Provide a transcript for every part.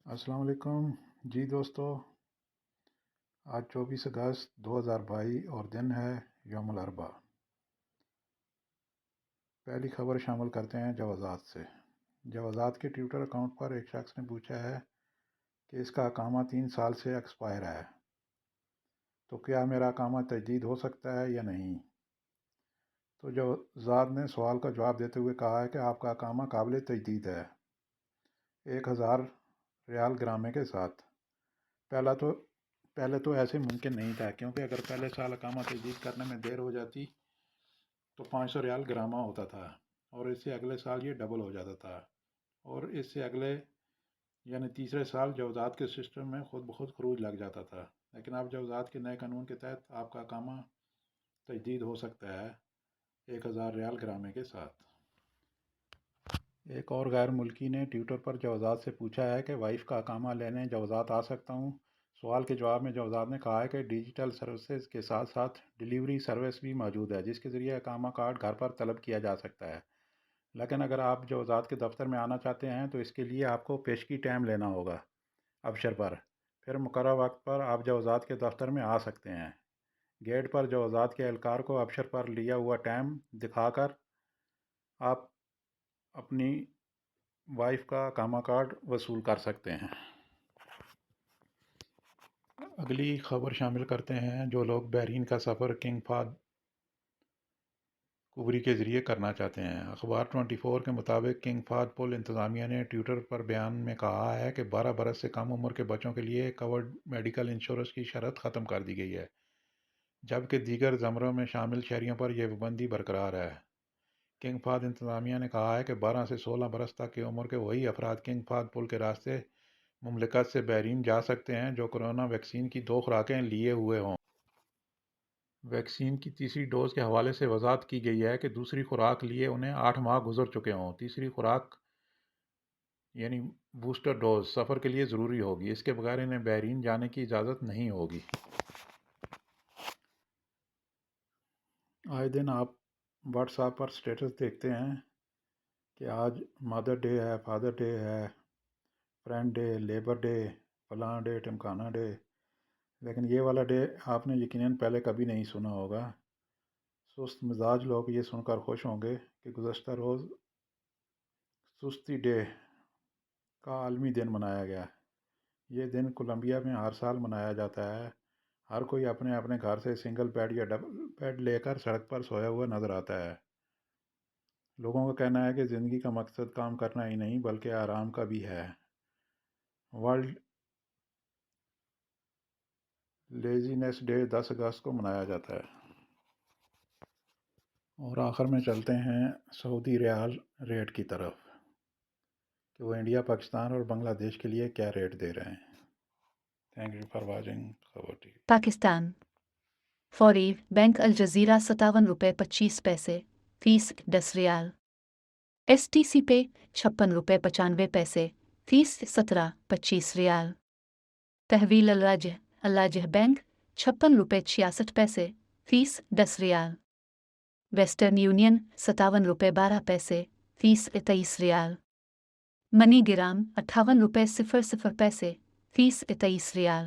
السلام علیکم جی دوستو، آج 24 اگست 2022 اور دن ہے یوم الاربعاء۔ پہلی خبر شامل کرتے ہیں جوازات سے۔ جوازات کے ٹویٹر اکاؤنٹ پر ایک شخص نے پوچھا ہے کہ اس کا اقامہ 3 سال سے ایکسپائر ہے، تو کیا میرا اقامہ تجدید ہو سکتا ہے یا نہیں؟ تو جوازات نے سوال کا جواب دیتے ہوئے کہا ہے کہ آپ کا اقامہ قابل تجدید ہے، 1000 گرامے کے ساتھ۔ پہلے تو ایسے ممکن نہیں تھا، کیونکہ اگر پہلے سال اقامہ تجدید کرنے میں دیر ہو جاتی تو 500 گرامہ ہوتا تھا، اور اس سے اگلے سال یہ ڈبل ہو جاتا تھا، اور اس سے اگلے یعنی تیسرے سال جوازات کے سسٹم میں خود بخود خروج لگ جاتا تھا۔ لیکن اب جوازات کے نئے قانون کے تحت آپ کا اقامہ تجدید ہو سکتا ہے 1000 گرامے کے ساتھ۔ ایک اور غیر ملکی نے ٹویٹر پر جوازات سے پوچھا ہے کہ وائف کا اقامہ لینے جوازات آ سکتا ہوں؟ سوال کے جواب میں جوازات نے کہا ہے کہ ڈیجیٹل سروسز کے ساتھ ساتھ ڈیلیوری سروس بھی موجود ہے، جس کے ذریعے اقامہ کارڈ گھر پر طلب کیا جا سکتا ہے۔ لیکن اگر آپ جوازات کے دفتر میں آنا چاہتے ہیں تو اس کے لیے آپ کو پیشگی ٹائم لینا ہوگا ابشر پر، پھر مقررہ وقت پر آپ جوازات کے دفتر میں آ سکتے ہیں۔ گیٹ پر جوازات کے اہلکار کو ابشر پر لیا ہوا ٹائم دکھا کر آپ اپنی وائف کا اقامہ کارڈ وصول کر سکتے ہیں۔ اگلی خبر شامل کرتے ہیں جو لوگ بحرین کا سفر کنگ فہد کوبری کے ذریعے کرنا چاہتے ہیں۔ اخبار 24 کے مطابق کنگ فہد پل انتظامیہ نے ٹویٹر پر بیان میں کہا ہے کہ 12 برس سے کم عمر کے بچوں کے لیے کورڈ میڈیکل انشورنس کی شرط ختم کر دی گئی ہے، جبکہ دیگر زمروں میں شامل شہریوں پر یہ پابندی برقرار ہے۔ کنگ فہد انتظامیہ نے کہا ہے کہ 12 سے 16 برس تک کی عمر کے وہی افراد کنگ فہد پل کے راستے مملکت سے بحرین جا سکتے ہیں جو کورونا ویکسین کی 2 خوراکیں لیے ہوئے ہوں۔ ویکسین کی تیسری ڈوز کے حوالے سے وضاحت کی گئی ہے کہ دوسری خوراک لیے انہیں 8 ماہ گزر چکے ہوں۔ تیسری خوراک یعنی بوسٹر ڈوز سفر کے لیے ضروری ہوگی، اس کے بغیر انہیں بحرین جانے کی اجازت نہیں ہوگی۔ آئے دن آپ واٹس ایپ پر سٹیٹس دیکھتے ہیں کہ آج مدر ڈے ہے، فادر ڈے ہے، فرینڈ ڈے، لیبر ڈے، فلاں ڈے، ٹمکانا ڈے، لیکن یہ والا ڈے آپ نے یقیناً پہلے کبھی نہیں سنا ہوگا۔ سست مزاج لوگ یہ سن کر خوش ہوں گے کہ گزشتہ روز سستی ڈے کا عالمی دن منایا گیا۔ یہ دن کولمبیا میں ہر سال منایا جاتا ہے۔ ہر کوئی اپنے اپنے گھر سے سنگل بیڈ یا ڈبل بیڈ لے کر سڑک پر سویا ہوا نظر آتا ہے۔ لوگوں کا کہنا ہے کہ زندگی کا مقصد کام کرنا ہی نہیں بلکہ آرام کا بھی ہے۔ ورلڈ لیزینس ڈے 10 اگست کو منایا جاتا ہے۔ اور آخر میں چلتے ہیں سعودی ریال ریٹ کی طرف کہ وہ انڈیا، پاکستان اور بنگلہ دیش کے لیے کیا ریٹ دے رہے ہیں۔ تھینک یو فار واچنگ خبر ٹی وی۔ پاکستان فوری بینک الجزیرہ 57 روپے 25 پیسے فیس 10 ریال، ایس ٹی سی پے 56 روپے 95 پیسے فیس 17-25 ریال، تحویل اللاجہ بینک 56 روپے 66 پیسے فیس 10 ریال، ویسٹرن یونین 57 روپے 12 پیسے فیس 23 ریال، منی گرام 58 روپے 00 پیسے فیس 23 ریال،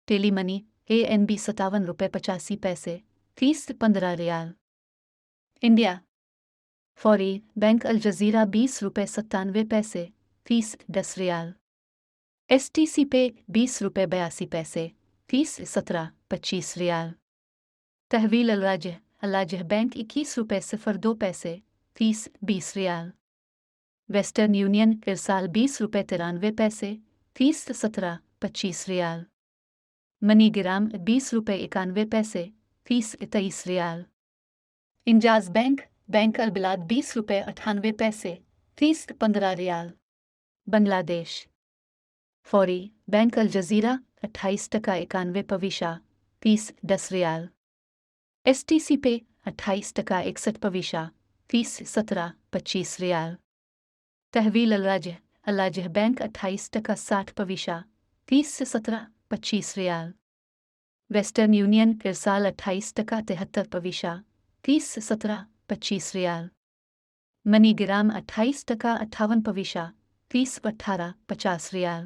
ٹیلی منی ANB 57 روپے 85 پیسے فیس 15 ریال۔ انڈیا فوری بینک الجزیرہ 20 روپے 97 پیسے فیس 10 ریال، ایس ٹی سی پے 20 روپے 82 پیسے فیس 17-25 ریال، تحویل اللاجہ بینک 21 روپے 02 پیسے فیس 20 ریال، ویسٹرن یونین ارسال 20 روپے 93 پیسے فیس 17-25 ریال، منی گرام 20 روپے 91 پیسے فیس 23 ریال، انجاز بینک البلاد 20 روپے 98 پیسے فیس 15 ریال، بنگلہ دیش فوری بینک الجزیرہ 28.91 فیس 10 ریال، ایس ٹی سی پے 28.61 فیس 17-25 ریال، تحویل اللاجہ بینک 28.60 فیس 17-25 ریال، ویسٹرن یونین ارسال 28.73 فیس 17-25 ریال، منی گرام 28.58 فیس 18-50 ریال۔